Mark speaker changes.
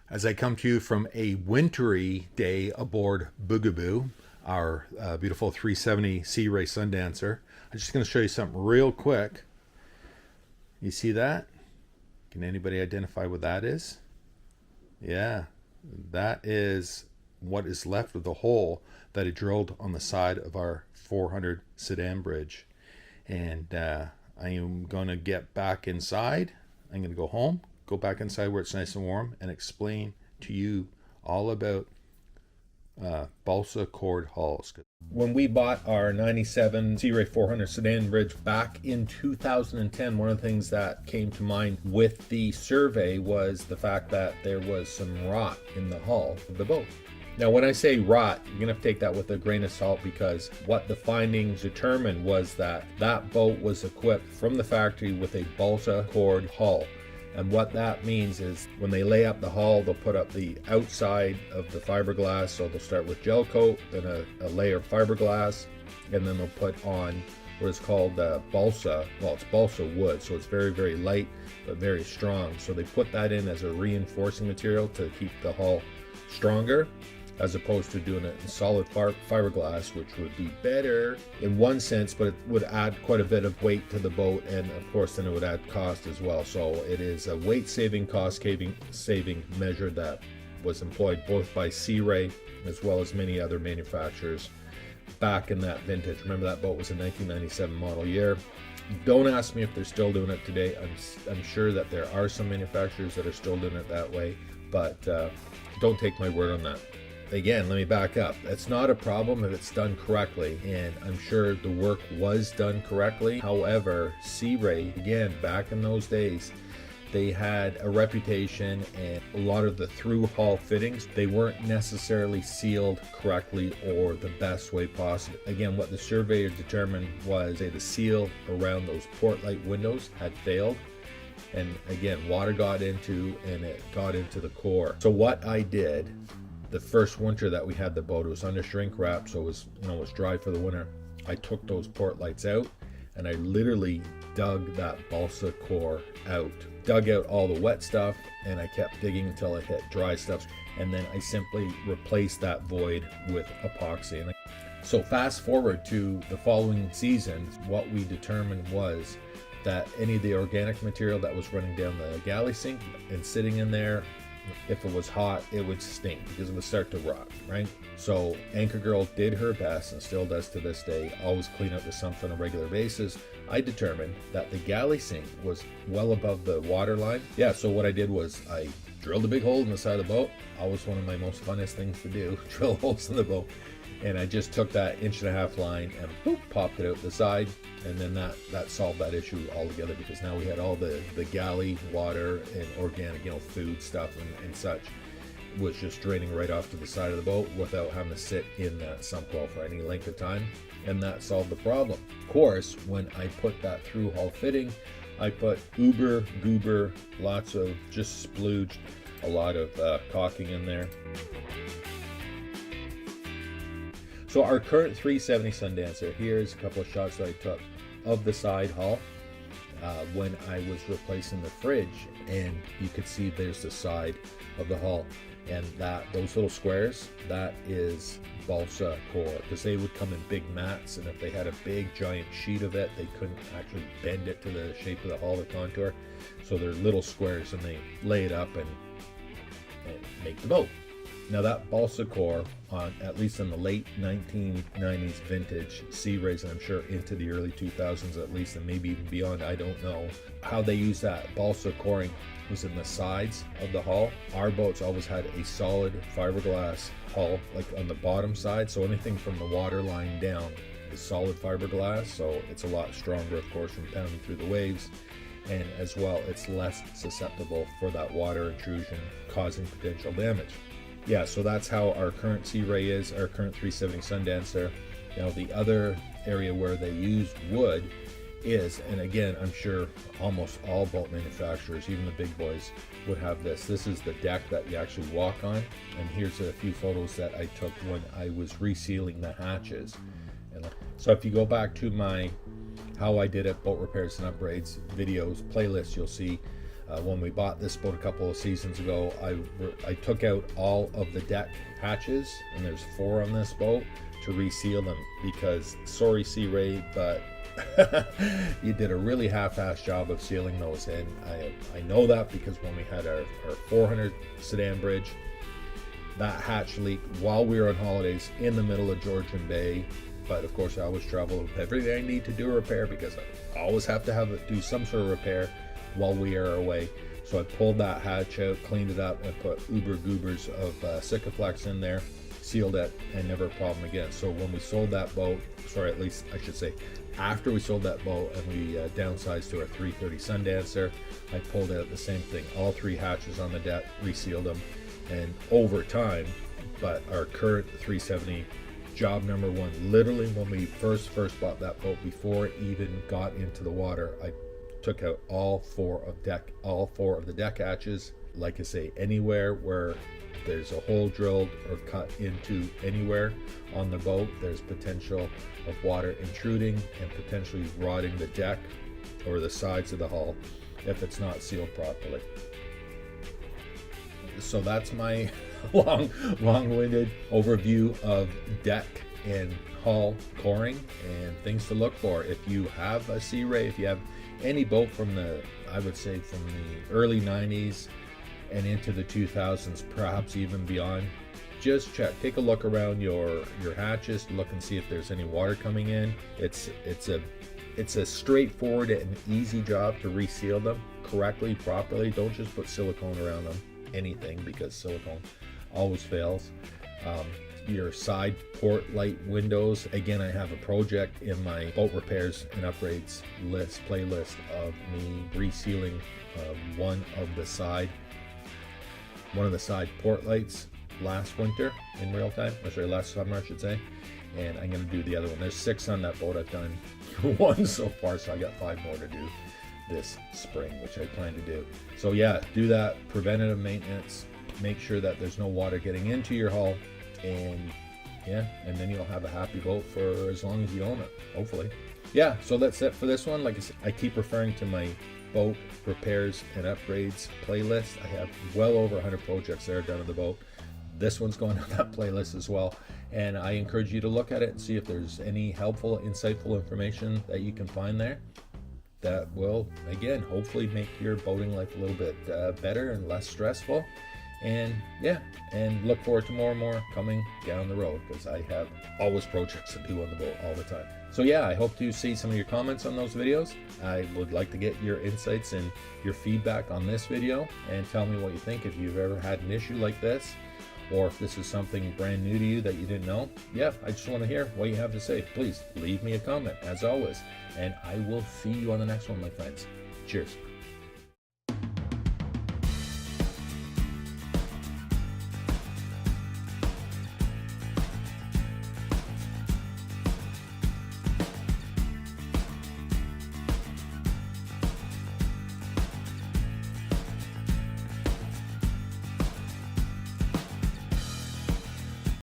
Speaker 1: As I come to you from a wintry day aboard Boogaboo, our beautiful 370 Sea Ray Sundancer, I'm just going to show you something real quick. You see that? Can anybody identify what that is? Yeah, that is what is left of the hole that I drilled on the side of our 400 sedan bridge. And I am going to get back inside. I'm going to go home, go back inside where it's nice and warm, and explain to you all about balsa cord hulls. When we bought our 97 Sea Ray 400 sedan bridge back in 2010, one of the things that came to mind with the survey was the fact that there was some rot in the hull of the boat. Now, when I say rot, you're going to have to take that with a grain of salt, because what the findings determined was that that boat was equipped from the factory with a balsa cord hull. And what that means is when they lay up the hull, they'll put up the outside of the fiberglass. So they'll start with gel coat, then a layer of fiberglass, and then they'll put on what is called balsa. Well, it's balsa wood, so it's very, very light, but very strong. So they put that in as a reinforcing material to keep the hull stronger, as opposed to doing it in solid fiberglass, which would be better in one sense, but it would add quite a bit of weight to the boat, and of course then it would add cost as well. So it is a weight saving, cost saving measure that was employed both by Sea Ray as well as many other manufacturers back in that vintage. Remember, that boat was a 1997 model year. Don't ask me if they're still doing it today. I'm sure that there are some manufacturers that are still doing it that way, but don't take my word on that. Again, let me back up. That's not a problem if it's done correctly, and I'm sure the work was done correctly. However, Sea Ray, again, back in those days, they had a reputation, and a lot of the through hull fittings, they weren't necessarily sealed correctly or the best way possible. Again, what the surveyor determined was the seal around those port light windows had failed. And again, water got into, and it got into the core. So what I did, the first winter that we had the boat, it was under shrink wrap, so it was, it was dry for the winter. I took those port lights out, and I literally dug that balsa core out, dug out all the wet stuff, and I kept digging until I hit dry stuff, and then I simply replaced that void with epoxy. So fast forward to the following season, what we determined was that any of the organic material that was running down the galley sink and sitting in there, if it was hot, it would stink because it would start to rot, right? So Anchor Girl did her best, and still does to this day, always clean out the sump on a regular basis. I determined that the galley sink was well above the water line. Yeah, so what I did was I drilled a big hole in the side of the boat. Always one of my most funnest things to do, drill holes in the boat. And I just took that 1.5 inch line and boop, popped it out the side, and then that solved that issue altogether, because now we had all the galley water and organic, food stuff and such was just draining right off to the side of the boat without having to sit in that sump well for any length of time, and that solved the problem. Of course, when I put that through hull fitting, I put uber goober, lots of just splooged, a lot of caulking in there. So our current 370 Sundancer, here's a couple of shots that I took of the side hull when I was replacing the fridge, and you could see there's the side of the hull, and those little squares, that is balsa core, because they would come in big mats, and if they had a big giant sheet of it, they couldn't actually bend it to the shape of the hull, the contour. So they're little squares, and they lay it up and make the boat. Now that balsa core, at least in the late 1990s vintage Sea Rays, and I'm sure into the early 2000s at least, and maybe even beyond, I don't know, how they use that balsa coring was in the sides of the hull. Our boats always had a solid fiberglass hull, like on the bottom side, so anything from the water line down is solid fiberglass, so it's a lot stronger, of course, from pounding through the waves. And as well, it's less susceptible for that water intrusion causing potential damage. Yeah, so that's how our current Sea Ray is, our current 370 Sundancer. Now the other area where they use wood is, and again, I'm sure almost all boat manufacturers, even the big boys, would have this. This is the deck that you actually walk on, and here's a few photos that I took when I was resealing the hatches. And so if you go back to my How I Did It Boat Repairs and Upgrades videos playlist, you'll see When we bought this boat a couple of seasons ago, I took out all of the deck hatches, and there's 4 on this boat, to reseal them, because sorry Sea Ray, but you did a really half-assed job of sealing those in. I know that because when we had our 400 sedan bridge, that hatch leaked while we were on holidays in the middle of Georgian Bay. But of course I always travel with everything I need to do a repair, because I always have to do some sort of repair while we are away. So I pulled that hatch out, cleaned it up, and put uber goobers of Sikaflex in there, sealed it, and never a problem again. So when we sold that boat, sorry, at least I should say after we sold that boat and we downsized to our 330 Sundancer, I pulled out the same thing, all 3 hatches on the deck, resealed them, and over time. But our current 370 job number 1, literally when we first bought that boat, before it even got into the water, I took out all 4 of the deck hatches. Like I say, anywhere where there's a hole drilled or cut into anywhere on the boat, there's potential of water intruding and potentially rotting the deck or the sides of the hull if it's not sealed properly. So that's my long-winded overview of deck and hull coring and things to look for. If you have a Sea Ray, if you have any boat from the, I would say from the early 90s and into the 2000s, perhaps even beyond, just take a look around your hatches, look and see if there's any water coming in. It's a straightforward and easy job to reseal them correctly, properly. Don't just put silicone around them, anything, because silicone always fails. Your side port light windows, again, I have a project in my boat repairs and upgrades playlist of me resealing one of the side port lights last winter in real time, or sorry, last summer I should say, and I'm going to do the other one. There's 6 on that boat. I've done 1 so far, so I got 5 more to do this spring, which I plan to do. So yeah, do that preventative maintenance, make sure that there's no water getting into your hull, and yeah, and then you'll have a happy boat for as long as you own it, hopefully. Yeah, so that's it for this one. Like I said, I keep referring to my boat repairs and upgrades playlist. I have well over 100 projects there done on the boat. This one's going on that playlist as well, and I encourage you to look at it and see if there's any helpful, insightful information that you can find there that will, again, hopefully make your boating life a little bit better and less stressful. And yeah, and look forward to more and more coming down the road, because I have always projects to do on the boat all the time. So yeah, I hope to see some of your comments on those videos. I would like to get your insights and your feedback on this video, and tell me what you think, if you've ever had an issue like this, or if this is something brand new to you that you didn't know. Yeah, I just want to hear what you have to say. Please leave me a comment, as always, and I will see you on the next one, my friends. Cheers.